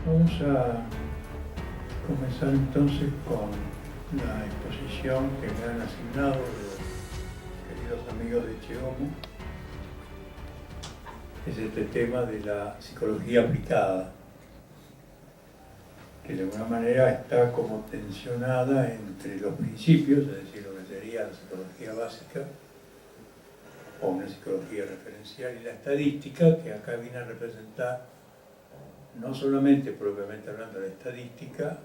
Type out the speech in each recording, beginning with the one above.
Vamos a comenzar entonces con la exposición que me han asignado los queridos amigos de Cheomu. Es este tema de la psicología aplicada, que de alguna manera está como tensionada entre los principios, es decir, lo que sería la psicología básica o una psicología referencial, y la estadística, que acá viene a representar no solamente propiamente hablando de la estadística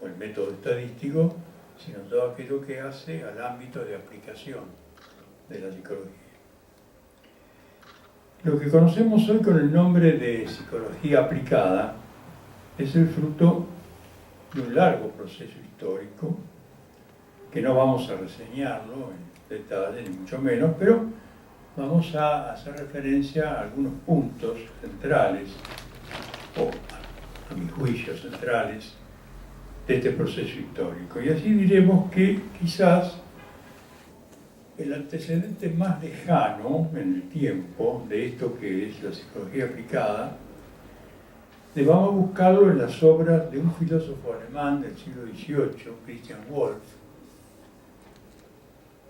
o el método estadístico, sino todo aquello que hace al ámbito de aplicación de la psicología. Lo que conocemos hoy con el nombre de psicología aplicada es el fruto de un largo proceso histórico, que no vamos a reseñarlo en detalle, ni mucho menos, pero vamos a hacer referencia a algunos puntos centrales, o a mi juicio centrales, de este proceso histórico. Y así diremos que quizás el antecedente más lejano en el tiempo de esto que es la psicología aplicada, debamos buscarlo en las obras de un filósofo alemán del siglo XVIII, Christian Wolff,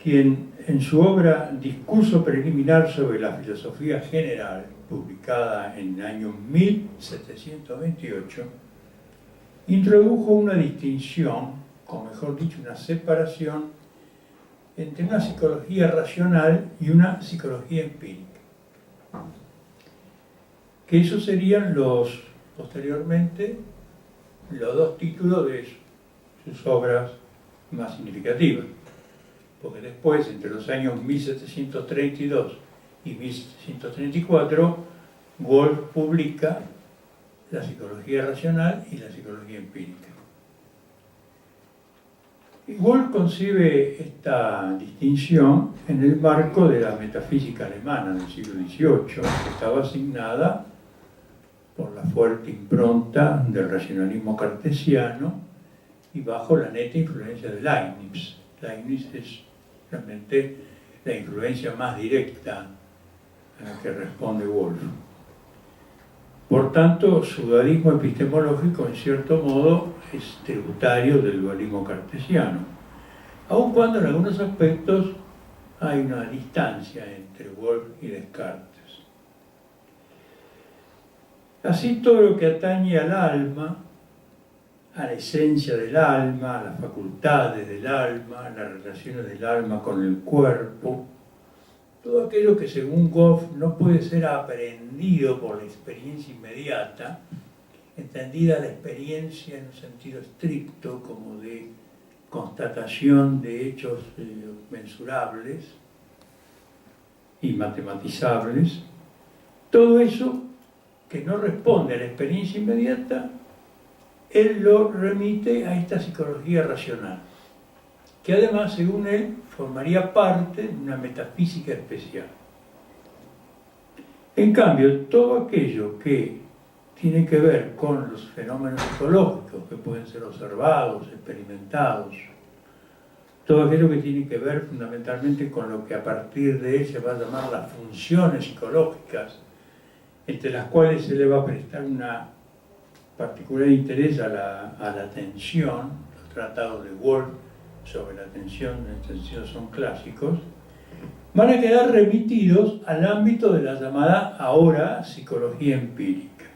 quien en su obra Discurso preliminar sobre la filosofía general, publicada en el año 1728, introdujo una distinción, o mejor dicho, una separación entre una psicología racional y una psicología empírica. Que esos serían posteriormente, los dos títulos de sus obras más significativas. Porque después, entre los años 1732 y 1734, Wolff publica la psicología racional y la psicología empírica. Y Wolff concibe esta distinción en el marco de la metafísica alemana del siglo XVIII, que estaba asignada por la fuerte impronta del racionalismo cartesiano y bajo la neta influencia de Leibniz. Leibniz es realmente la influencia más directa a la que responde Wolff. Por tanto, su dualismo epistemológico, en cierto modo, es tributario del dualismo cartesiano, aun cuando en algunos aspectos hay una distancia entre Wolff y Descartes. Así, todo lo que atañe al alma, a la esencia del alma, a las facultades del alma, a las relaciones del alma con el cuerpo, todo aquello que según Wolff no puede ser aprendido por la experiencia inmediata, entendida la experiencia en un sentido estricto como de constatación de hechos mensurables y matematizables, todo eso que no responde a la experiencia inmediata, él lo remite a esta psicología racional, que además, según él, formaría parte de una metafísica especial. En cambio, todo aquello que tiene que ver con los fenómenos psicológicos que pueden ser observados, experimentados, todo aquello que tiene que ver fundamentalmente con lo que a partir de él se va a llamar las funciones psicológicas, entre las cuales se le va a prestar una particular interés a la atención. Los tratados de Wolff sobre la atención son clásicos, van a quedar remitidos al ámbito de la llamada ahora psicología empírica,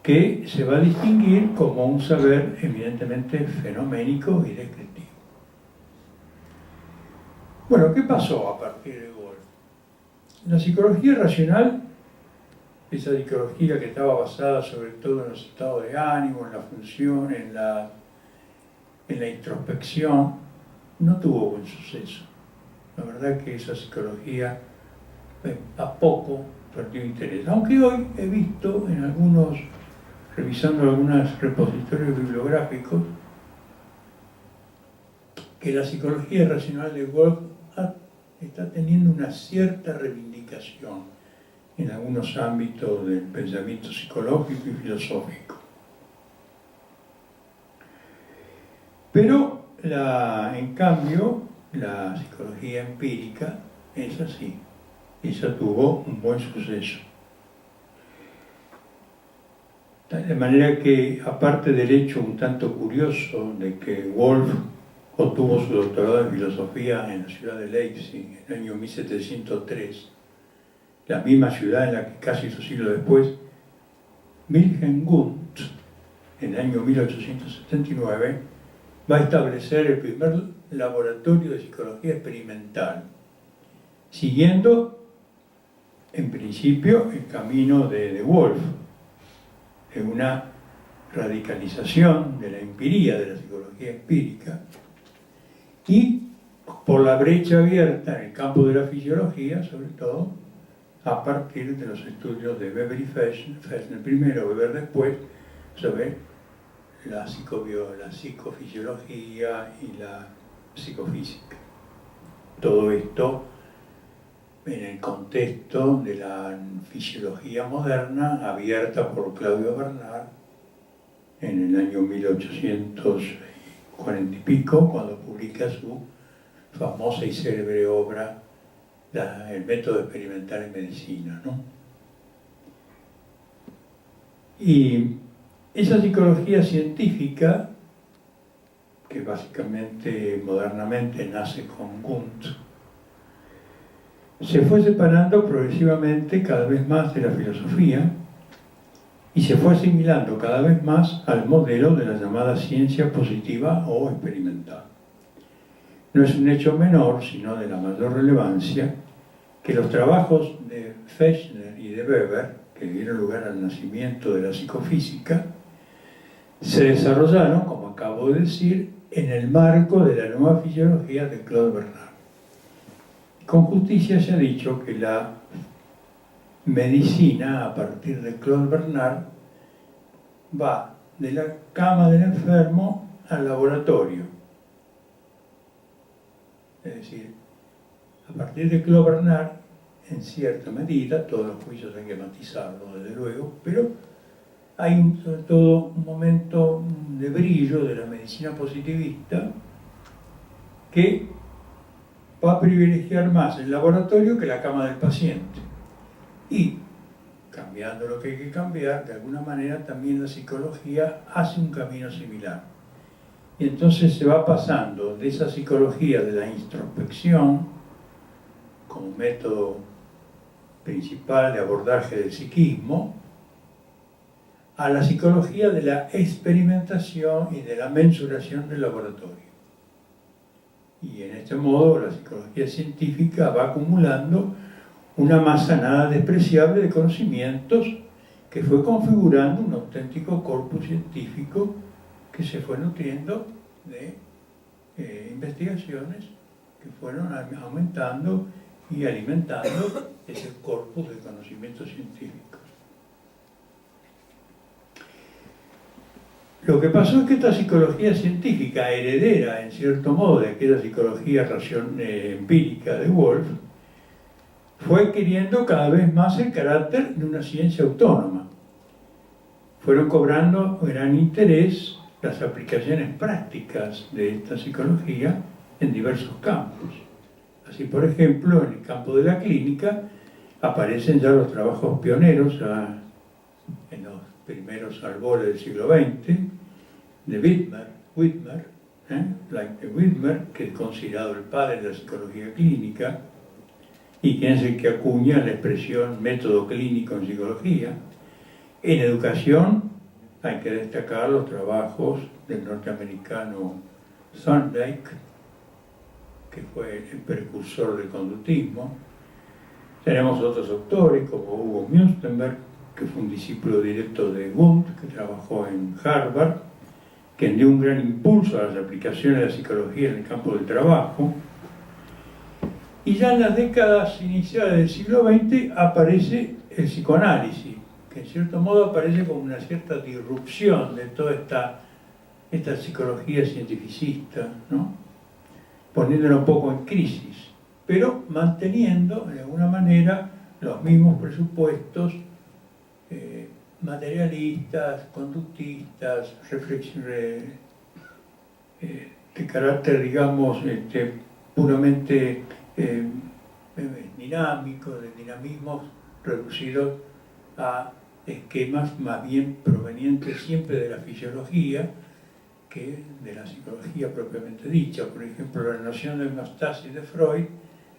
que se va a distinguir como un saber evidentemente fenoménico y descriptivo. Bueno, ¿qué pasó a partir de Wolff? La psicología racional, esa psicología que estaba basada sobre todo en los estados de ánimo, en la función, en la introspección, no tuvo buen suceso. La verdad que esa psicología a poco perdió interés. Aunque hoy he visto en revisando algunos repositorios bibliográficos, que la psicología racional de Wolff está teniendo una cierta reivindicación en algunos ámbitos del pensamiento psicológico y filosófico. Pero, en cambio, la psicología empírica es así. Esa tuvo un buen suceso. De manera que, aparte del hecho un tanto curioso de que Wolf obtuvo su doctorado en filosofía en la ciudad de Leipzig en el año 1703, la misma ciudad en la que casi un siglo después Wilhelm Wundt, en el año 1879, va a establecer el primer laboratorio de psicología experimental, siguiendo en principio el camino de Wolf, de una radicalización de la empiría, de la psicología empírica, y por la brecha abierta en el campo de la fisiología, sobre todo, a partir de los estudios de Weber y Fechner primero, Weber después, sobre la psicofisiología y la psicofísica. Todo esto en el contexto de la fisiología moderna abierta por Claudio Bernard en el año 1840 y pico, cuando publica su famosa y célebre obra El método experimental en medicina, ¿no? Y esa psicología científica, que básicamente modernamente nace con Wundt, se fue separando progresivamente cada vez más de la filosofía y se fue asimilando cada vez más al modelo de la llamada ciencia positiva o experimental. No es un hecho menor, sino de la mayor relevancia, que los trabajos de Fechner y de Weber, que dieron lugar al nacimiento de la psicofísica, se desarrollaron, como acabo de decir, en el marco de la nueva fisiología de Claude Bernard. Con justicia se ha dicho que la medicina, a partir de Claude Bernard, va de la cama del enfermo al laboratorio. Es decir, a partir de Claude Bernard, en cierta medida, todos los juicios hay que matizarlos, desde luego, pero hay sobre todo un momento de brillo de la medicina positivista que va a privilegiar más el laboratorio que la cama del paciente. Y, cambiando lo que hay que cambiar, de alguna manera también la psicología hace un camino similar. Y entonces se va pasando de esa psicología de la introspección, como método principal de abordaje del psiquismo, a la psicología de la experimentación y de la mensuración del laboratorio. Y en este modo la psicología científica va acumulando una masa nada despreciable de conocimientos que fue configurando un auténtico corpus científico que se fue nutriendo de investigaciones que fueron aumentando y alimentando ese corpus de conocimientos científicos. Lo que pasó es que esta psicología científica, heredera en cierto modo de aquella psicología empírica de Wolf, fue adquiriendo cada vez más el carácter de una ciencia autónoma. Fueron cobrando gran interés las aplicaciones prácticas de esta psicología en diversos campos. Así, por ejemplo, en el campo de la clínica aparecen ya los trabajos pioneros en los primeros albores del siglo XX de Whitmer, que es considerado el padre de la psicología clínica y quien es el que acuña la expresión método clínico en psicología. En educación hay que destacar los trabajos del norteamericano Thorndike, que fue el precursor del conductismo. Tenemos otros autores como Hugo Münsterberg, que fue un discípulo directo de Wundt, que trabajó en Harvard, que dio un gran impulso a las aplicaciones de la psicología en el campo del trabajo. Y ya en las décadas iniciales del siglo XX aparece el psicoanálisis, que en cierto modo aparece como una cierta disrupción de toda esta psicología cientificista, ¿no? Poniéndola un poco en crisis, pero manteniendo de alguna manera los mismos presupuestos materialistas, conductistas, de carácter, digamos, puramente dinámico, de dinamismos reducidos a esquemas más bien provenientes siempre de la fisiología que de la psicología propiamente dicha. Por ejemplo, la noción de homeostasis de Freud,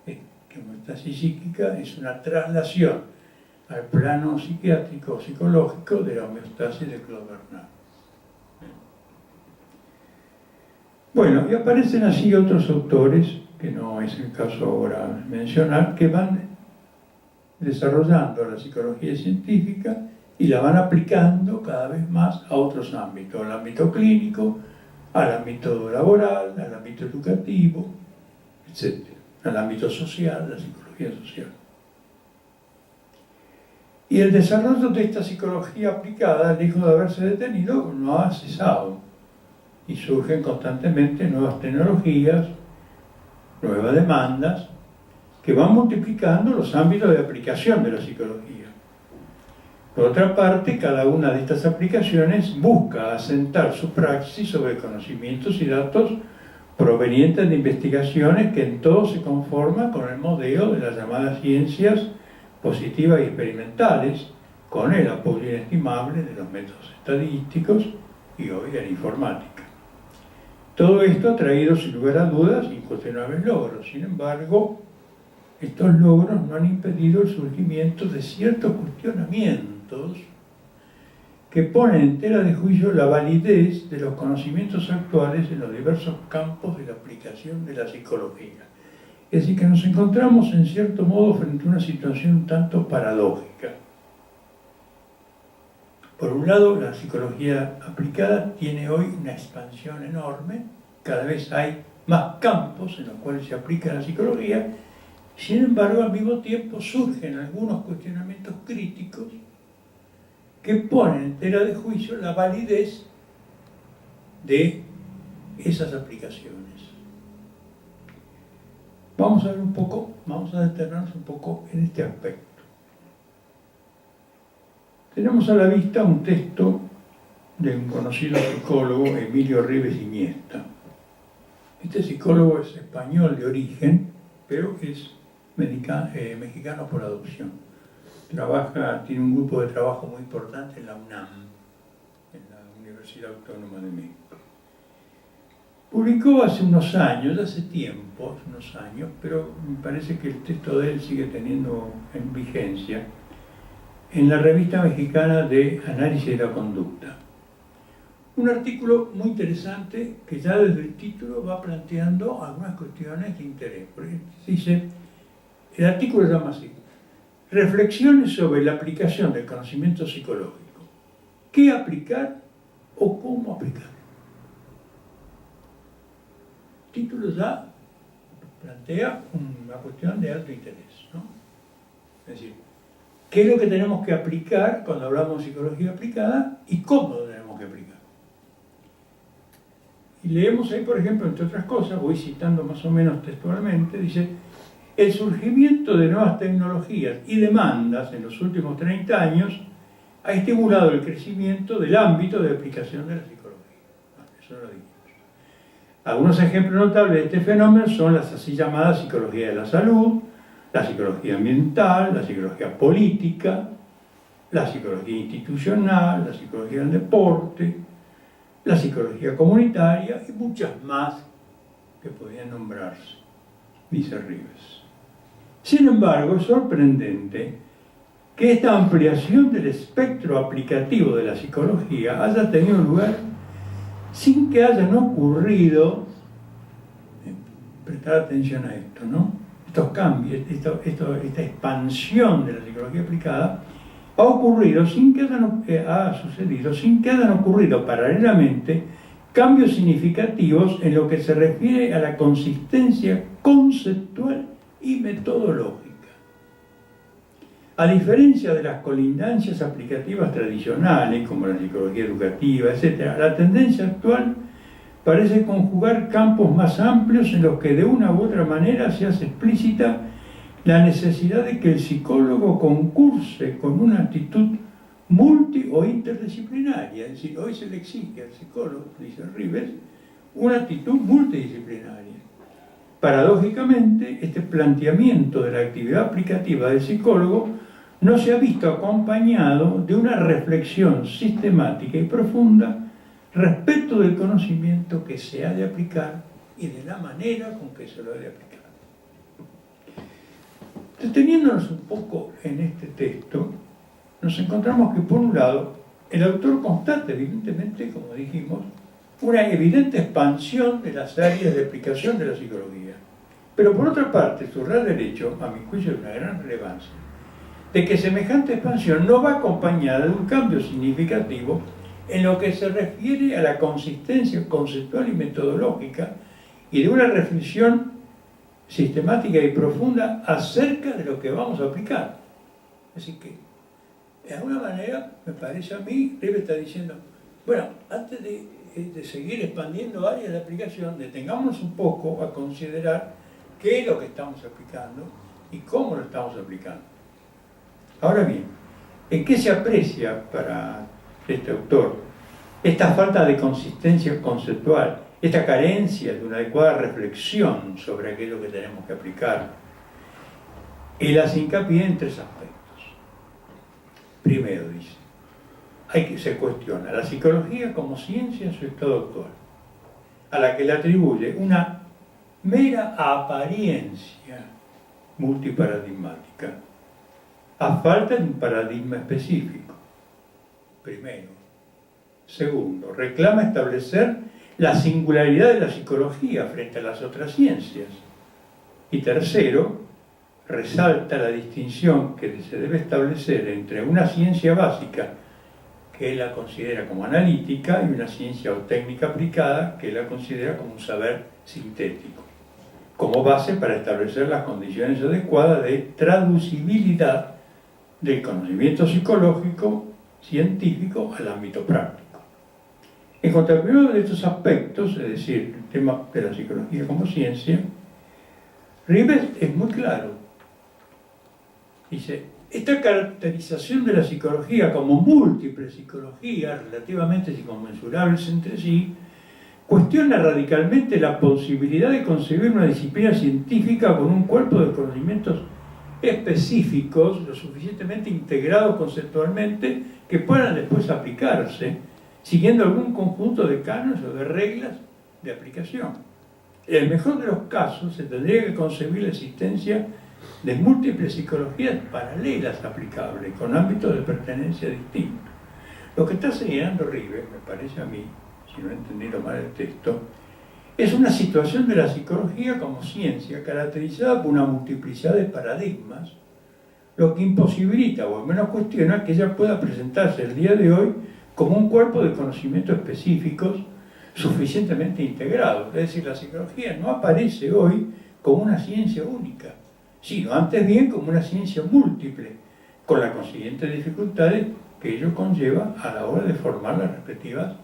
que homeostasis psíquica es una traslación al plano psiquiátrico o psicológico de la homeostasis de Claude Bernard. Bueno, y aparecen así otros autores, que no es el caso ahora mencionar, que van desarrollando la psicología científica y la van aplicando cada vez más a otros ámbitos, al ámbito clínico, al ámbito laboral, al ámbito educativo, etc., al ámbito social, la psicología social. Y el desarrollo de esta psicología aplicada, lejos de haberse detenido, no ha cesado. Y surgen constantemente nuevas tecnologías, nuevas demandas, que van multiplicando los ámbitos de aplicación de la psicología. Por otra parte, cada una de estas aplicaciones busca asentar su praxis sobre conocimientos y datos provenientes de investigaciones que en todo se conforman con el modelo de las llamadas ciencias positivas y experimentales, con el apoyo inestimable de los métodos estadísticos y hoy de la informática. Todo esto ha traído, sin lugar a dudas, incuestionables logros. Sin embargo, estos logros no han impedido el surgimiento de ciertos cuestionamientos que ponen en tela de juicio la validez de los conocimientos actuales en los diversos campos de la aplicación de la psicología. Es decir, que nos encontramos en cierto modo frente a una situación un tanto paradójica. Por un lado, la psicología aplicada tiene hoy una expansión enorme, cada vez hay más campos en los cuales se aplica la psicología. Sin embargo, al mismo tiempo surgen algunos cuestionamientos críticos que ponen en tela de juicio la validez de esas aplicaciones. Vamos a detenernos un poco en este aspecto. Tenemos a la vista un texto de un conocido psicólogo, Emilio Ribes Iniesta. Este psicólogo es español de origen, pero es mexicano por adopción. Tiene un grupo de trabajo muy importante en la UNAM, en la Universidad Autónoma de México. Publicó hace unos años, pero me parece que el texto de él sigue teniendo en vigencia, en la Revista Mexicana de Análisis de la Conducta. Un artículo muy interesante que ya desde el título va planteando algunas cuestiones de interés. Por ejemplo, dice, el artículo se llama así: reflexiones sobre la aplicación del conocimiento psicológico. ¿Qué aplicar o cómo aplicar? El título ya plantea una cuestión de alto interés, ¿no? Es decir, ¿qué es lo que tenemos que aplicar cuando hablamos de psicología aplicada y cómo lo tenemos que aplicar? Y leemos ahí, por ejemplo, entre otras cosas, voy citando más o menos textualmente, dice: el surgimiento de nuevas tecnologías y demandas en los últimos 30 años ha estimulado el crecimiento del ámbito de aplicación de la psicología. Bueno, eso lo dijimos. Algunos ejemplos notables de este fenómeno son las así llamadas psicología de la salud, la psicología ambiental, la psicología política, la psicología institucional, la psicología del deporte, la psicología comunitaria y muchas más que podrían nombrarse, dice Ribes. Sin embargo, es sorprendente que esta ampliación del espectro aplicativo de la psicología haya tenido lugar sin que hayan ocurrido, prestar atención a esto, ¿no? Estos cambios, esta expansión de la psicología aplicada ha ocurrido ha sucedido sin que hayan ocurrido paralelamente cambios significativos en lo que se refiere a la consistencia conceptual y metodológica. A diferencia de las colindancias aplicativas tradicionales, como la psicología educativa, etc., la tendencia actual parece conjugar campos más amplios en los que de una u otra manera se hace explícita la necesidad de que el psicólogo concurse con una actitud multi o interdisciplinaria. Es decir, hoy se le exige al psicólogo, dice Ribes, una actitud multidisciplinaria. Paradójicamente, este planteamiento de la actividad aplicativa del psicólogo no se ha visto acompañado de una reflexión sistemática y profunda respecto del conocimiento que se ha de aplicar y de la manera con que se lo ha de aplicar. Deteniéndonos un poco en este texto, nos encontramos que, por un lado, el autor constata, evidentemente, como dijimos, una evidente expansión de las áreas de aplicación de la psicología. Pero por otra parte, subraya el hecho, a mi juicio de una gran relevancia, de que semejante expansión no va acompañada de un cambio significativo en lo que se refiere a la consistencia conceptual y metodológica y de una reflexión sistemática y profunda acerca de lo que vamos a aplicar. Así que, de alguna manera, me parece a mí, Rives está diciendo, bueno, antes de seguir expandiendo áreas de aplicación, detengámonos un poco a considerar qué es lo que estamos aplicando y cómo lo estamos aplicando. Ahora bien, ¿en qué se aprecia para este autor esta falta de consistencia conceptual, esta carencia de una adecuada reflexión sobre aquello que tenemos que aplicar? Él hace hincapié en tres aspectos. Primero, dice, se cuestiona la psicología como ciencia en su estado actual, a la que le atribuye una mera apariencia multiparadigmática, a falta de un paradigma específico. Primero. Segundo, reclama establecer la singularidad de la psicología frente a las otras ciencias. Y tercero, resalta la distinción que se debe establecer entre una ciencia básica, que él la considera como analítica, y una ciencia o técnica aplicada, que él la considera como un saber sintético, como base para establecer las condiciones adecuadas de traducibilidad del conocimiento psicológico científico al ámbito práctico. En cuanto al primero de estos aspectos, es decir, el tema de la psicología como ciencia, Rives es muy claro. Dice, esta caracterización de la psicología como múltiples psicologías relativamente inconmensurables entre sí, cuestiona radicalmente la posibilidad de concebir una disciplina científica con un cuerpo de conocimientos específicos, lo suficientemente integrados conceptualmente, que puedan después aplicarse, siguiendo algún conjunto de cánones o de reglas de aplicación. En el mejor de los casos, se tendría que concebir la existencia de múltiples psicologías paralelas aplicables, con ámbitos de pertenencia distintos. Lo que está señalando Rives, me parece a mí, si no he entendido mal el texto, es una situación de la psicología como ciencia caracterizada por una multiplicidad de paradigmas, lo que imposibilita o al menos cuestiona que ella pueda presentarse el día de hoy como un cuerpo de conocimientos específicos suficientemente integrados. Es decir, la psicología no aparece hoy como una ciencia única, sino antes bien como una ciencia múltiple, con las consiguientes dificultades que ello conlleva a la hora de formar las respectivas,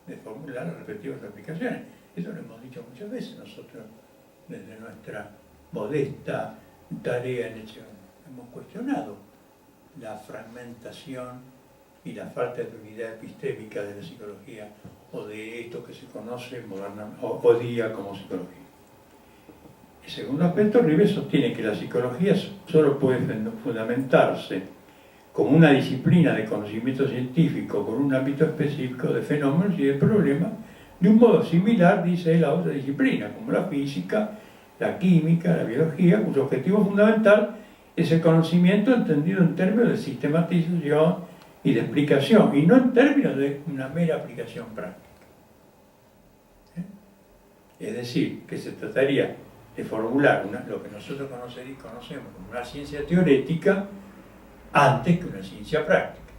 de formular las respectivas aplicaciones. Eso lo hemos dicho muchas veces nosotros, desde nuestra modesta tarea en hecho, hemos cuestionado la fragmentación y la falta de unidad epistémica de la psicología o de esto que se conoce hoy día como psicología. El segundo aspecto, Rives sostiene que la psicología solo puede fundamentarse como una disciplina de conocimiento científico con un ámbito específico de fenómenos y de problemas, de un modo similar, dice él, a otra disciplina, como la física, la química, la biología, cuyo objetivo fundamental es el conocimiento entendido en términos de sistematización y de explicación, y no en términos de una mera aplicación práctica. Es decir, que se trataría de formular lo que nosotros conocemos como una ciencia teórica antes que una ciencia práctica.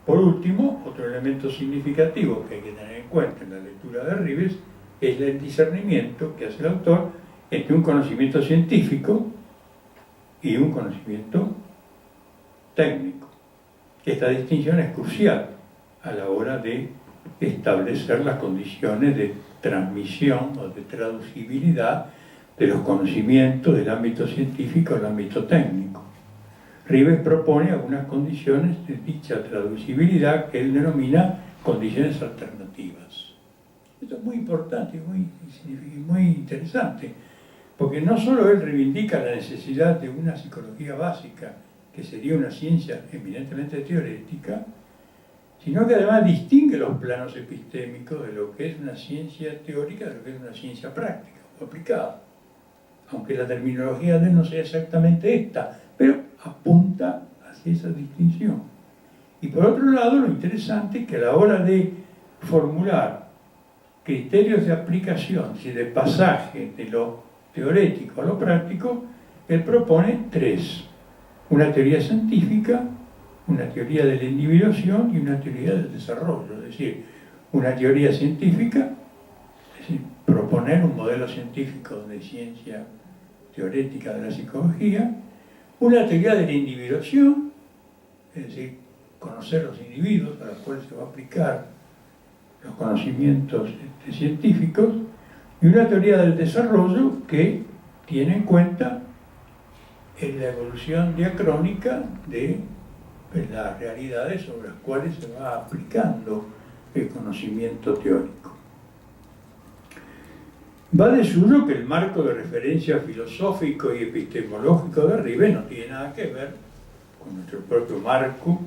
Por último, otro elemento significativo que hay que tener en cuenta en la lectura de Rives es el discernimiento que hace el autor entre un conocimiento científico y un conocimiento técnico. Esta distinción es crucial a la hora de establecer las condiciones de transmisión o de traducibilidad de los conocimientos del ámbito científico al ámbito técnico. Rives propone algunas condiciones de dicha traducibilidad que él denomina condiciones alternativas. Esto es muy importante y muy interesante, porque no solo él reivindica la necesidad de una psicología básica, que sería una ciencia eminentemente teorética, sino que además distingue los planos epistémicos de lo que es una ciencia teórica de lo que es una ciencia práctica o aplicada. Aunque la terminología de él no sea exactamente esta, pero apunta hacia esa distinción. Y por otro lado, lo interesante es que a la hora de formular criterios de aplicación, y de pasaje de lo teórico a lo práctico, él propone tres: una teoría científica, una teoría de la individuación y una teoría del desarrollo. Es decir, una teoría científica, es decir, proponer un modelo científico de ciencia teorética de la psicología, una teoría de la individuación, es decir, conocer los individuos a los cuales se va a aplicar los conocimientos científicos, y una teoría del desarrollo que tiene en cuenta la evolución diacrónica de las realidades sobre las cuales se va aplicando el conocimiento teórico. Va de suyo que el marco de referencia filosófico y epistemológico de Rives no tiene nada que ver con nuestro propio marco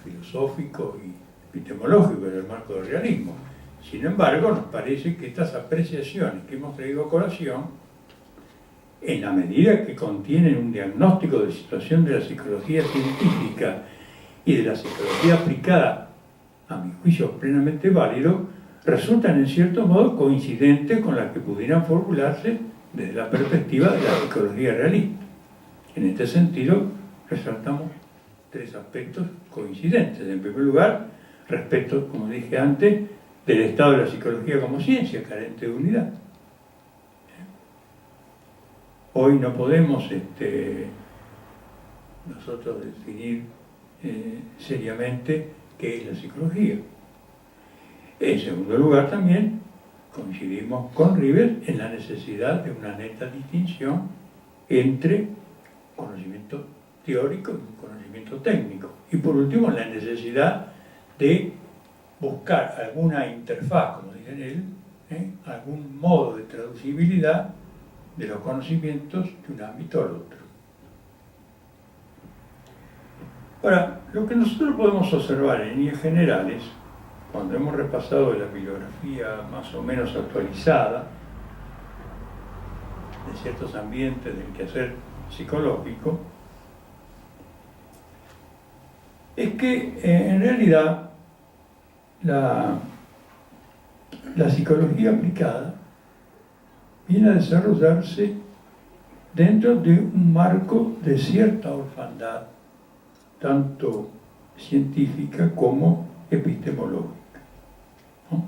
filosófico y epistemológico, del marco del realismo. Sin embargo, nos parece que estas apreciaciones que hemos traído a colación, en la medida que contienen un diagnóstico de situación de la psicología científica y de la psicología aplicada, a mi juicio plenamente válido, resultan en cierto modo coincidentes con las que pudieran formularse desde la perspectiva de la psicología realista. En este sentido, resaltamos tres aspectos coincidentes. En primer lugar, respecto, como dije antes, del estado de la psicología como ciencia, carente de unidad. Hoy no podemos nosotros definir seriamente qué es la psicología. En segundo lugar, también coincidimos con Rives en la necesidad de una neta distinción entre conocimiento teórico y conocimiento técnico. Y por último, la necesidad de buscar alguna interfaz, como dice él, algún modo de traducibilidad de los conocimientos de un ámbito al otro. Ahora, lo que nosotros podemos observar en líneas generales, cuando hemos repasado la bibliografía más o menos actualizada de ciertos ambientes del quehacer psicológico, es que en realidad la psicología aplicada viene a desarrollarse dentro de un marco de cierta orfandad, tanto científica como epistemológica, ¿no?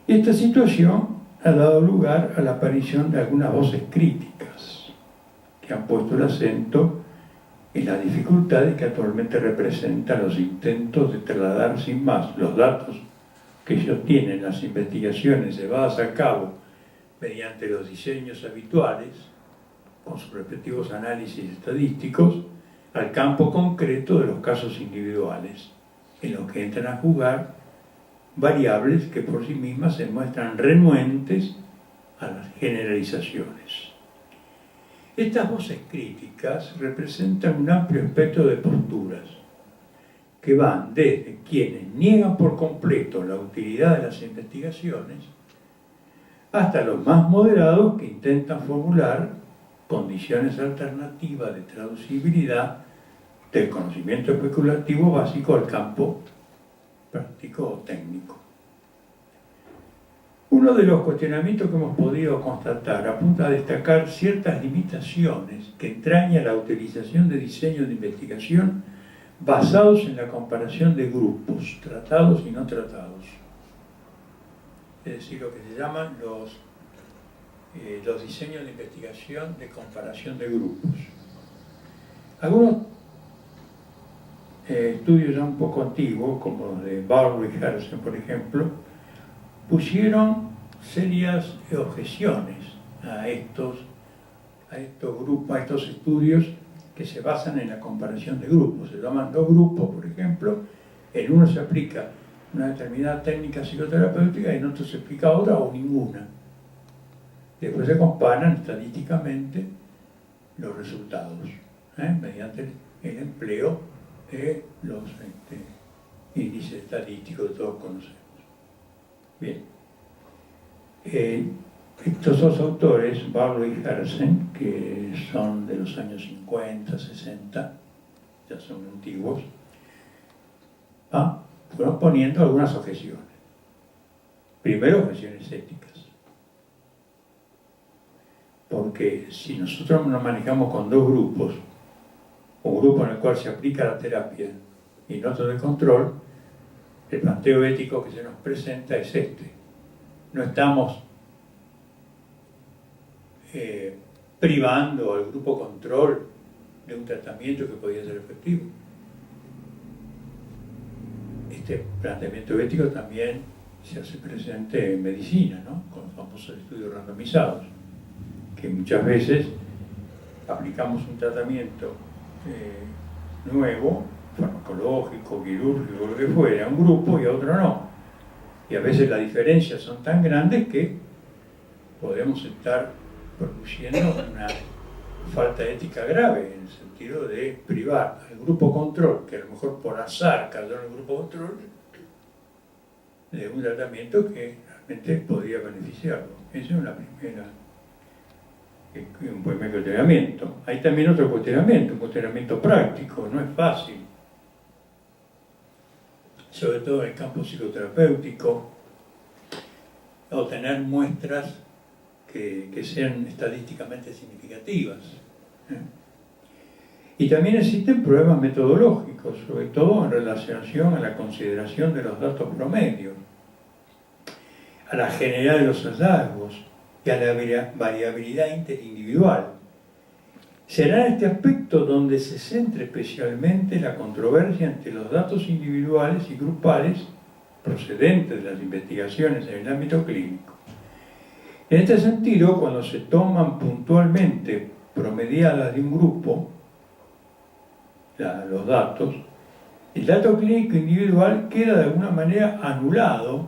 Y esta situación ha dado lugar a la aparición de algunas voces críticas que han puesto el acento en las dificultades que actualmente representan los intentos de trasladar sin más los datos que se obtienen en las investigaciones llevadas a cabo mediante los diseños habituales, con sus respectivos análisis estadísticos, al campo concreto de los casos individuales, en los que entran a jugar variables que por sí mismas se muestran renuentes a las generalizaciones. Estas voces críticas representan un amplio espectro de posturas que van desde quienes niegan por completo la utilidad de las investigaciones hasta los más moderados que intentan formular condiciones alternativas de traducibilidad del conocimiento especulativo básico al campo práctico o técnico. Uno de los cuestionamientos que hemos podido constatar apunta a destacar ciertas limitaciones que entraña la utilización de diseños de investigación basados en la comparación de grupos, tratados y no tratados. Es decir, lo que se llaman los diseños de investigación de comparación de grupos. Algunos estudios ya un poco antiguos, como los de Bauer y Herzen, por ejemplo, pusieron serias objeciones a estos grupos, a estos estudios que se basan en la comparación de grupos. Se llaman dos grupos, por ejemplo, en uno se aplica una determinada técnica psicoterapéutica y en otro se aplica otra o ninguna. Después se comparan estadísticamente los resultados, mediante el empleo de los índices estadísticos que todos conocemos. Bien. Estos dos autores, Barlow y Herzen, que son de los años 50, 60, ya son antiguos, fueron poniendo algunas objeciones. Primero, objeciones éticas. Porque si nosotros nos manejamos con dos grupos, un grupo en el cual se aplica la terapia y otro de control, el planteo ético que se nos presenta es este. No estamos privando al grupo control de un tratamiento que podía ser efectivo. Este planteamiento ético también se hace presente en medicina, ¿no? Con los famosos estudios randomizados, que muchas veces aplicamos un tratamiento nuevo, farmacológico, quirúrgico, lo que fuera, a un grupo y a otro no. Y a veces las diferencias son tan grandes que podemos estar produciendo una falta ética grave, en el sentido de privar al grupo control, que a lo mejor por azar cayó en el grupo control, de un tratamiento que realmente podría beneficiarlo. Esa es una primera, un primer cuestionamiento. Hay también otro cuestionamiento, un cuestionamiento práctico, no es fácil, sobre todo en el campo psicoterapéutico, obtener muestras que sean estadísticamente significativas. Y también existen problemas metodológicos, sobre todo en relación a la consideración de los datos promedios, a la generalidad de los hallazgos y a la variabilidad interindividual. Será en este aspecto donde se centra especialmente la controversia entre los datos individuales y grupales procedentes de las investigaciones en el ámbito clínico. En este sentido, cuando se toman puntualmente promediadas de un grupo, los datos, el dato clínico individual queda de alguna manera anulado,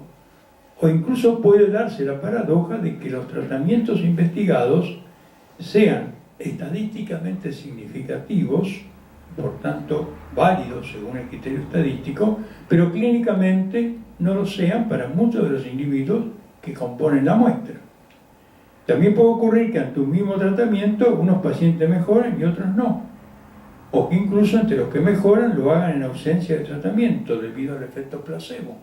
o incluso puede darse la paradoja de que los tratamientos investigados sean estadísticamente significativos, por tanto válidos según el criterio estadístico, pero clínicamente no lo sean para muchos de los individuos que componen la muestra. También puede ocurrir que ante un mismo tratamiento unos pacientes mejoren y otros no, o que incluso entre los que mejoran lo hagan en ausencia de tratamiento debido al efecto placebo.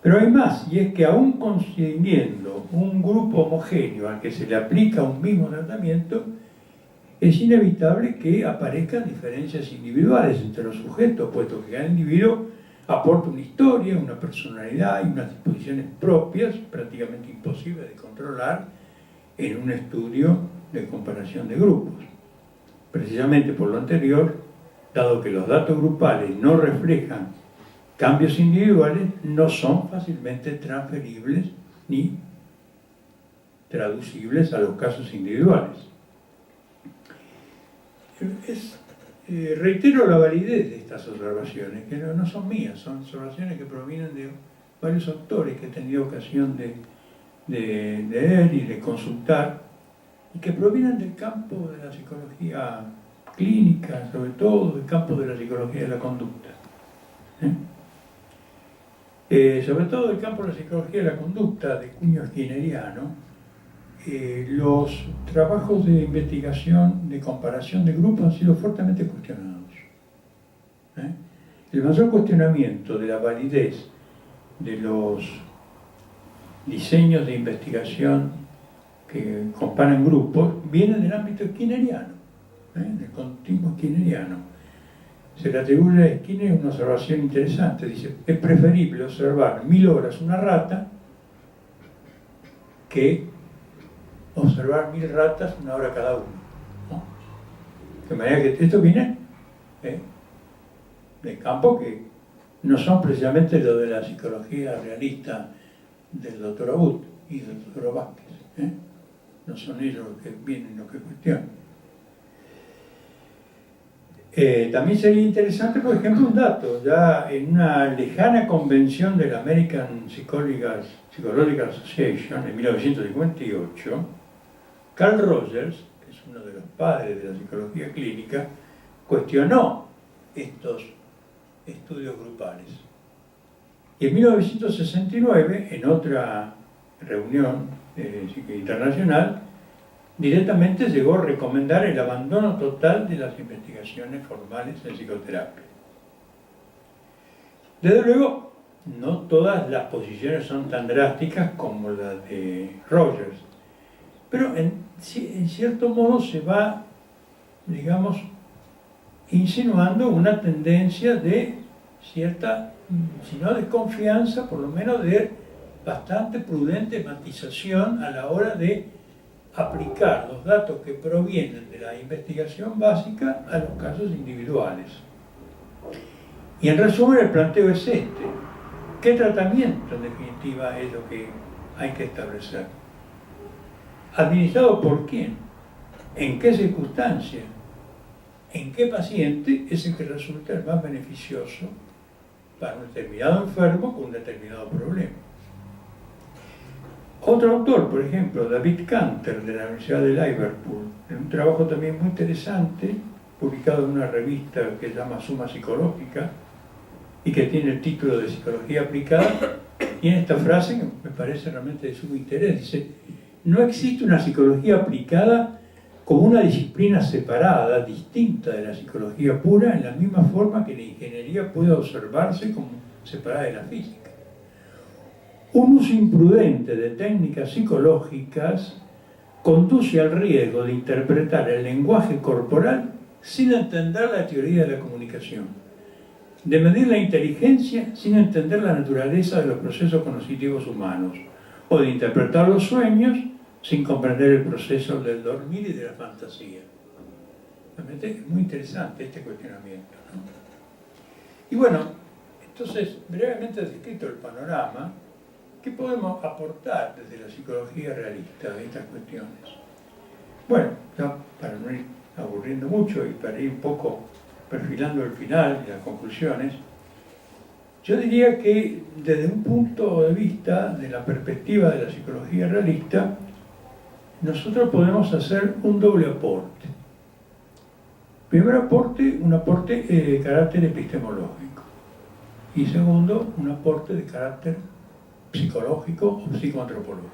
Pero hay más, y es que aún consiguiendo un grupo homogéneo al que se le aplica un mismo tratamiento, es inevitable que aparezcan diferencias individuales entre los sujetos, puesto que cada individuo aporta una historia, una personalidad y unas disposiciones propias, prácticamente imposibles de controlar en un estudio de comparación de grupos. Precisamente por lo anterior, dado que los datos grupales no reflejan cambios individuales, no son fácilmente transferibles ni traducibles a los casos individuales. Reitero la validez de estas observaciones, que no son mías, son observaciones que provienen de varios autores que he tenido ocasión de leer y de consultar, y que provienen del campo de la psicología clínica, sobre todo del campo de la psicología de la conducta. Sobre todo del campo de la psicología de la conducta, de cuño skinneriano, los trabajos de investigación, de comparación de grupos han sido fuertemente cuestionados. El mayor cuestionamiento de la validez de los diseños de investigación que comparan grupos viene del ámbito skinneriano, del continuo skinneriano. Se le atribuye a Skinner una observación interesante. Dice, es preferible observar 1000 horas una rata que observar 1000 ratas una hora cada uno, ¿no? De manera que esto viene de campos que no son precisamente lo de la psicología realista del doctor Abut y del doctor Vázquez. No son ellos los que vienen, los que cuestionan. También sería interesante, por ejemplo, un dato. Ya en una lejana convención de la American Psychological Association en 1958, Carl Rogers, que es uno de los padres de la psicología clínica, cuestionó estos estudios grupales. Y en 1969, en otra reunión internacional, directamente llegó a recomendar el abandono total de las investigaciones formales en psicoterapia. Desde luego, no todas las posiciones son tan drásticas como las de Rogers, pero en cierto modo se va, digamos, insinuando una tendencia de cierta, si no de confianza, por lo menos de bastante prudente matización a la hora de aplicar los datos que provienen de la investigación básica a los casos individuales. Y en resumen el planteo es este: ¿qué tratamiento en definitiva es lo que hay que establecer? ¿Administrado por quién? ¿En qué circunstancia? ¿En qué paciente es el que resulta el más beneficioso para un determinado enfermo con un determinado problema? Otro autor, por ejemplo, David Kanter, de la Universidad de Liverpool, en un trabajo también muy interesante, publicado en una revista que se llama Suma Psicológica y que tiene el título de Psicología Aplicada, tiene esta frase que me parece realmente de sumo interés. Dice: no existe una psicología aplicada como una disciplina separada, distinta de la psicología pura, en la misma forma que la ingeniería puede observarse como separada de la física. Un uso imprudente de técnicas psicológicas conduce al riesgo de interpretar el lenguaje corporal sin entender la teoría de la comunicación, de medir la inteligencia sin entender la naturaleza de los procesos cognitivos humanos, o de interpretar los sueños sin comprender el proceso del dormir y de la fantasía. Realmente es muy interesante este cuestionamiento, ¿no? Y bueno, entonces, brevemente descrito el panorama, ¿qué podemos aportar desde la psicología realista de estas cuestiones? Bueno, ya para no ir aburriendo mucho y para ir un poco perfilando el final y las conclusiones, yo diría que desde un punto de vista de la perspectiva de la psicología realista, nosotros podemos hacer un doble aporte. Primer aporte, un aporte de carácter epistemológico. Y segundo, un aporte de carácter psicológico o psicoantropológico.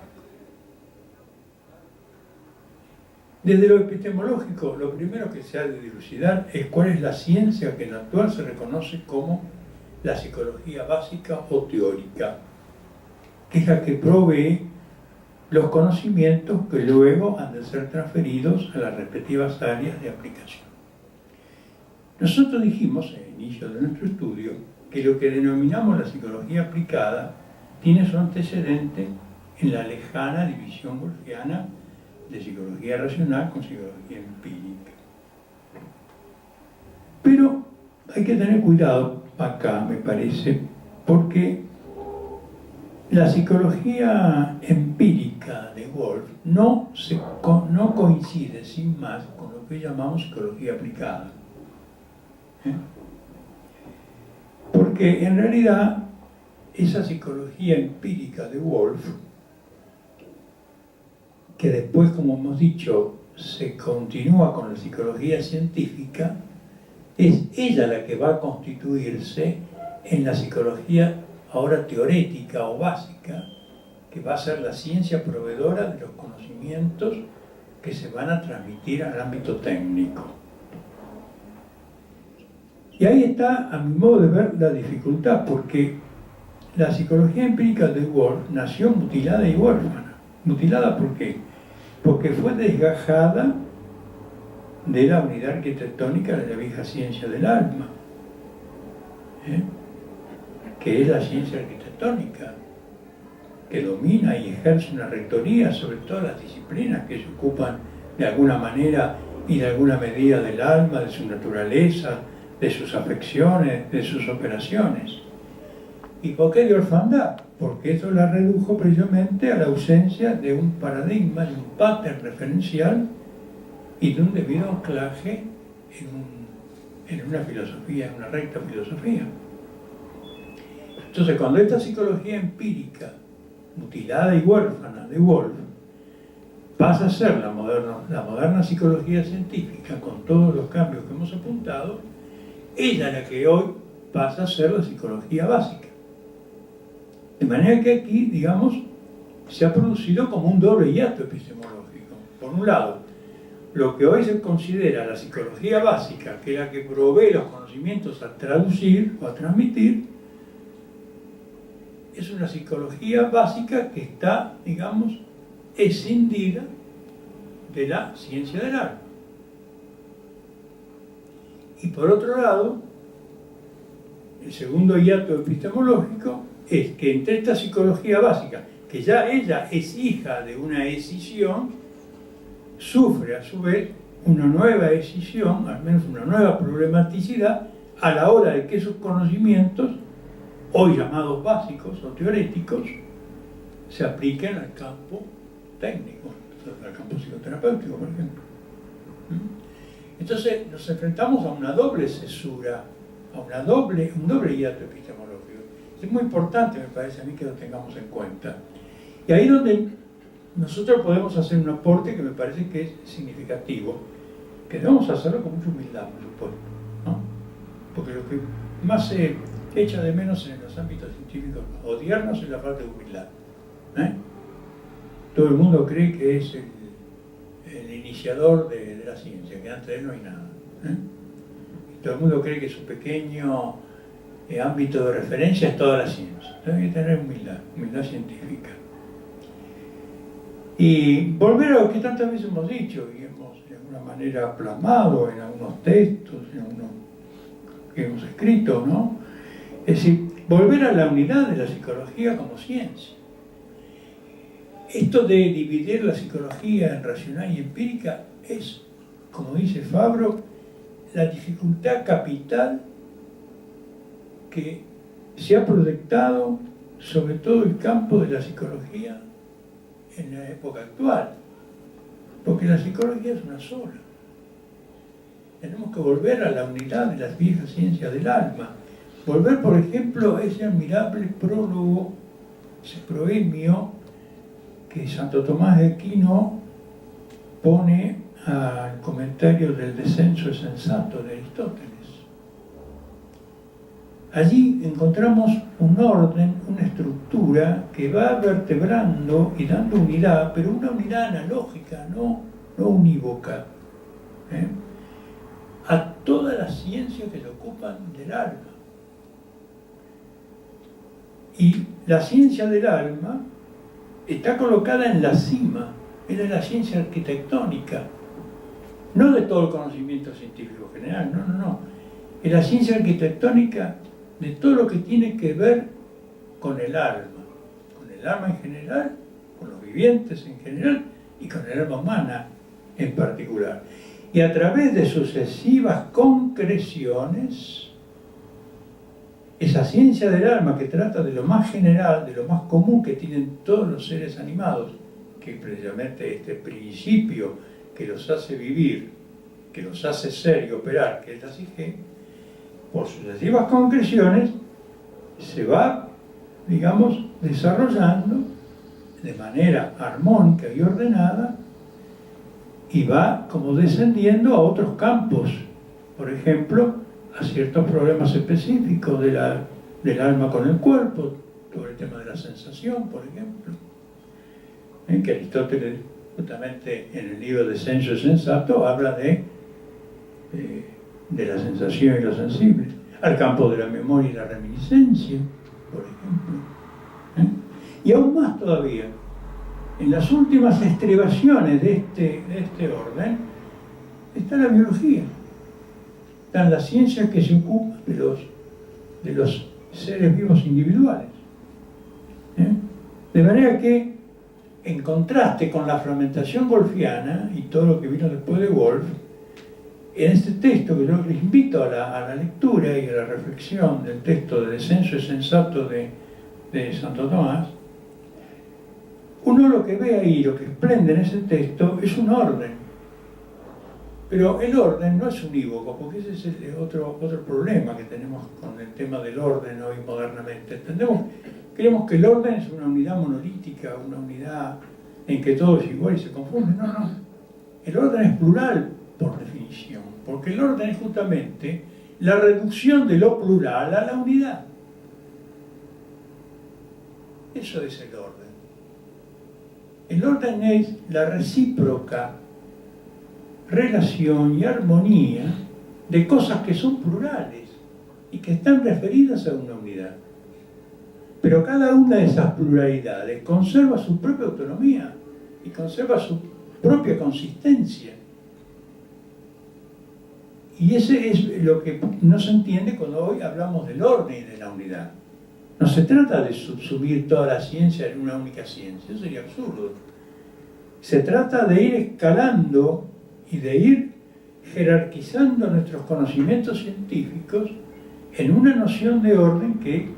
Desde lo epistemológico, lo primero que se ha de dilucidar es cuál es la ciencia que en la actual se reconoce como la psicología básica o teórica, que es la que provee los conocimientos que luego han de ser transferidos a las respectivas áreas de aplicación. Nosotros dijimos en el inicio de nuestro estudio que lo que denominamos la psicología aplicada tiene su antecedente en la lejana división wolffiana de psicología racional con psicología empírica. Pero hay que tener cuidado acá, me parece, porque la psicología empírica de Wolff no coincide sin más con lo que llamamos psicología aplicada. Porque en realidad esa psicología empírica de Wolff, que después, como hemos dicho, se continúa con la psicología científica, es ella la que va a constituirse en la psicología ahora teorética o básica, que va a ser la ciencia proveedora de los conocimientos que se van a transmitir al ámbito técnico. Y ahí está, a mi modo de ver, la dificultad, porque la psicología empírica de Wolff nació mutilada y huérfana. ¿Mutilada por qué? Porque fue desgajada de la unidad arquitectónica de la vieja ciencia del alma, que es la ciencia arquitectónica, que domina y ejerce una rectoría sobre todas las disciplinas que se ocupan de alguna manera y de alguna medida del alma, de su naturaleza, de sus afecciones, de sus operaciones. ¿Y por qué de orfandad? Porque eso la redujo precisamente a la ausencia de un paradigma, de un pattern referencial y de un debido anclaje en una filosofía, en una recta filosofía. Entonces, cuando esta psicología empírica, mutilada y huérfana de Wolff, pasa a ser la moderna psicología científica, con todos los cambios que hemos apuntado, ella es la que hoy pasa a ser la psicología básica. De manera que aquí, digamos, se ha producido como un doble hiato epistemológico. Por un lado, lo que hoy se considera la psicología básica, que es la que provee los conocimientos a traducir o a transmitir, es una psicología básica que está, digamos, escindida de la ciencia del alma. Y por otro lado, el segundo hiato epistemológico es que entre esta psicología básica, que ya ella es hija de una escisión, sufre a su vez una nueva escisión, al menos una nueva problematicidad, a la hora de que esos conocimientos, hoy llamados básicos o teoréticos, se apliquen al campo técnico, al campo psicoterapéutico, por ejemplo. Entonces nos enfrentamos a una doble cesura, a un doble hiato epistemológico. Es muy importante, me parece a mí, que lo tengamos en cuenta. Y ahí es donde nosotros podemos hacer un aporte que me parece que es significativo, que debemos hacerlo con mucha humildad, por supuesto, ¿no? Porque lo que más se echa de menos en los ámbitos científicos odiernos es la falta de humildad. Todo el mundo cree que es el iniciador de la ciencia, que antes de él no hay nada. Y todo el mundo cree que su pequeño ámbito de referencia es toda la ciencia. Entonces hay que tener humildad científica. Y volver a lo que tantas veces hemos dicho y hemos de alguna manera plasmado en algunos textos, en algunos que hemos escrito, ¿no? Es decir, volver a la unidad de la psicología como ciencia. Esto de dividir la psicología en racional y empírica es, como dice Fabro, la dificultad capital que se ha proyectado sobre todo el campo de la psicología en la época actual, porque la psicología es una sola. Tenemos que volver a la unidad de las viejas ciencias del alma, volver, por ejemplo, a ese admirable prólogo, ese proemio que Santo Tomás de Aquino pone al comentario del descenso sensato de Aristóteles. Allí encontramos un orden, una estructura que va vertebrando y dando unidad, pero una unidad analógica, no unívoca, a todas las ciencias que se ocupan del alma. Y la ciencia del alma está colocada en la cima, es la ciencia arquitectónica, no de todo el conocimiento científico general, no. Es la ciencia arquitectónica de todo lo que tiene que ver con el alma en general, con los vivientes en general y con el alma humana en particular. Y a través de sucesivas concreciones, esa ciencia del alma que trata de lo más general, de lo más común que tienen todos los seres animados, que es precisamente este principio que los hace vivir, que los hace ser y operar, que es la psique, por sucesivas concreciones se va, digamos, desarrollando de manera armónica y ordenada y va como descendiendo a otros campos, por ejemplo, a ciertos problemas específicos del alma con el cuerpo, todo el tema de la sensación, por ejemplo, que Aristóteles, justamente en el libro Descenso Sensato, habla de la sensación y lo sensible, al campo de la memoria y la reminiscencia, por ejemplo. Y aún más todavía, en las últimas estribaciones de este orden, está la biología. Están las ciencias que se ocupan de los seres vivos individuales. De manera que, en contraste con la fragmentación wolffiana y todo lo que vino después de Wolff, en este texto que yo les invito a la lectura y a la reflexión del texto de Descenso Sensato de Santo Tomás, uno lo que ve ahí, lo que esplende en ese texto, es un orden. Pero el orden no es unívoco, porque ese es otro problema que tenemos con el tema del orden hoy modernamente. Creemos que el orden es una unidad monolítica, una unidad en que todo es igual y se confunde. No, no. El orden es plural por definición, porque el orden es justamente la reducción de lo plural a la unidad. Eso es el orden. El orden es la recíproca relación y armonía de cosas que son plurales y que están referidas a una unidad. Pero cada una de esas pluralidades conserva su propia autonomía y conserva su propia consistencia. Y ese es lo que no se entiende cuando hoy hablamos del orden y de la unidad. No se trata de subsumir toda la ciencia en una única ciencia, eso sería absurdo. Se trata de ir escalando y de ir jerarquizando nuestros conocimientos científicos en una noción de orden que,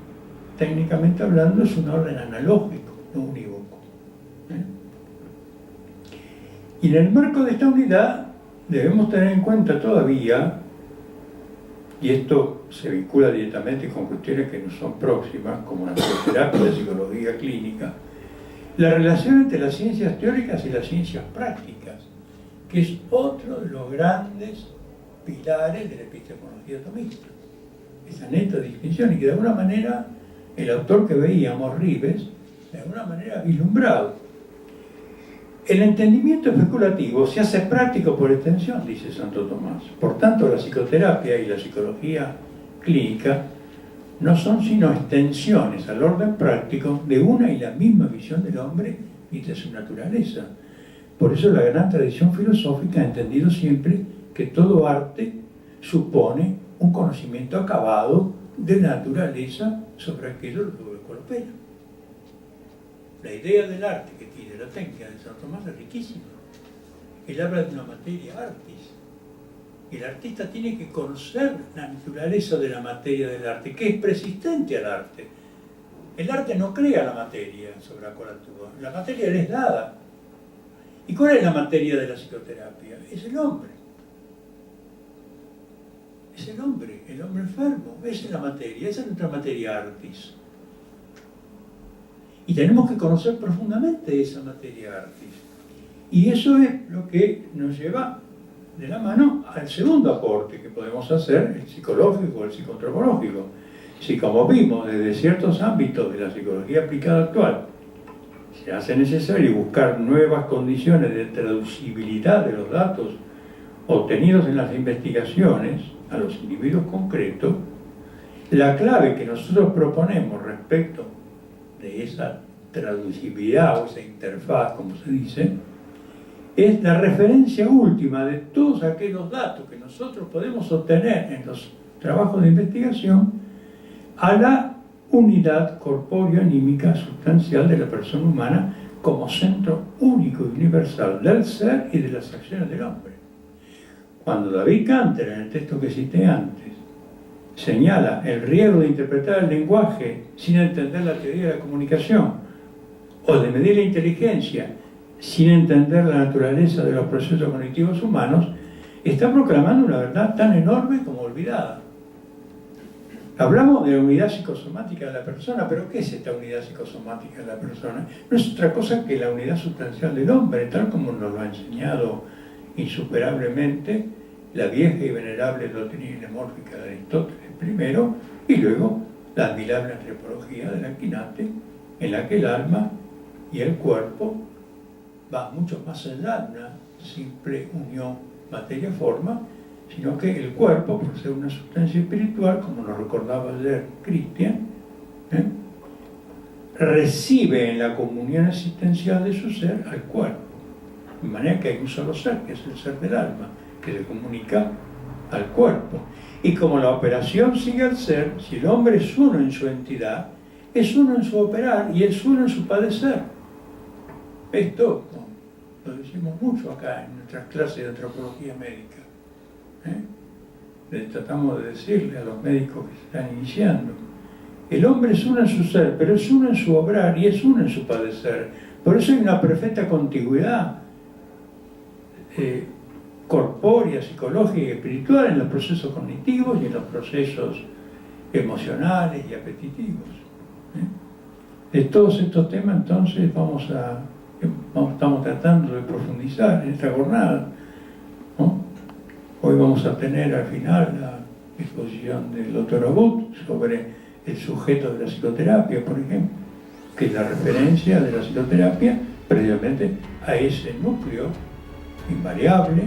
técnicamente hablando, es un orden analógico, no unívoco. Y en el marco de esta unidad debemos tener en cuenta todavía, y esto se vincula directamente con cuestiones que nos son próximas, como la psicoterapia y la psicología clínica, la relación entre las ciencias teóricas y las ciencias prácticas, que es otro de los grandes pilares de la epistemología tomista. Esa neta distinción, y que de alguna manera el autor que veíamos, Rives, de alguna manera ha vislumbrado. El entendimiento especulativo se hace práctico por extensión, dice Santo Tomás. Por tanto, la psicoterapia y la psicología clínica no son sino extensiones al orden práctico de una y la misma visión del hombre y de su naturaleza. Por eso la gran tradición filosófica ha entendido siempre que todo arte supone un conocimiento acabado de la naturaleza sobre aquello lo que colopera. La idea del arte que tiene la técnica de Santo Tomás es riquísima. Él habla de una materia artis. El artista tiene que conocer la naturaleza de la materia del arte, que es persistente al arte. El arte no crea la materia sobre la cual actúa. La materia le es dada. ¿Y cuál es la materia de la psicoterapia? Es el hombre. Es el hombre enfermo. Esa es la materia, esa es nuestra materia artis. Y tenemos que conocer profundamente esa materia artis. Y eso es lo que nos lleva de la mano al segundo aporte que podemos hacer, el psicológico o el psicoantropológico. Si, como vimos desde ciertos ámbitos de la psicología aplicada actual, se hace necesario buscar nuevas condiciones de traducibilidad de los datos obtenidos en las investigaciones a los individuos concretos, la clave que nosotros proponemos respecto de esa traducibilidad o esa interfaz, como se dice, es la referencia última de todos aquellos datos que nosotros podemos obtener en los trabajos de investigación a la unidad corpóreo-anímica sustancial de la persona humana como centro único y universal del ser y de las acciones del hombre. Cuando David Canter, en el texto que cité antes, señala el riesgo de interpretar el lenguaje sin entender la teoría de la comunicación, o de medir la inteligencia sin entender la naturaleza de los procesos cognitivos humanos, está proclamando una verdad tan enorme como olvidada. Hablamos de la unidad psicosomática de la persona, pero ¿qué es esta unidad psicosomática de la persona? No es otra cosa que la unidad sustancial del hombre, tal como nos lo ha enseñado insuperablemente la vieja y venerable doctrina inemórfica de Aristóteles primero, y luego la admirable antropología de Aquinate, en la que el alma y el cuerpo va mucho más allá de una simple unión materia-forma, sino que el cuerpo, por ser una sustancia espiritual, como nos recordaba ayer Cristian, recibe en la comunión existencial de su ser al cuerpo. De manera que hay un solo ser, que es el ser del alma, que se comunica al cuerpo. Y como la operación sigue al ser, si el hombre es uno en su entidad, es uno en su operar y es uno en su padecer. Esto lo decimos mucho acá en nuestras clases de antropología médica. Tratamos de decirle a los médicos que se están iniciando: el hombre es uno en su ser, pero es uno en su obrar y es uno en su padecer. Por eso hay una perfecta contigüidad corpórea, psicológica y espiritual en los procesos cognitivos y en los procesos emocionales y apetitivos. De todos estos temas, entonces, estamos tratando de profundizar en esta jornada, ¿no? Hoy vamos a tener al final la exposición del doctor Abud sobre el sujeto de la psicoterapia, por ejemplo, que es la referencia de la psicoterapia previamente a ese núcleo invariable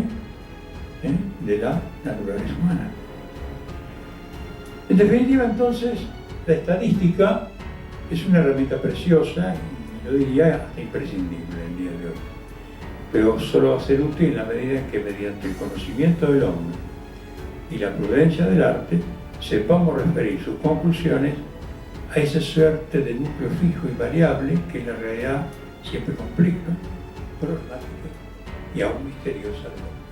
de la naturaleza humana. En definitiva, entonces, la estadística es una herramienta preciosa y yo diría hasta imprescindible en el día de hoy, pero solo va a ser útil en la medida en que mediante el conocimiento del hombre y la prudencia del arte sepamos referir sus conclusiones a esa suerte de núcleo fijo y variable que es la realidad siempre compleja, problemática y aún misteriosa del hombre.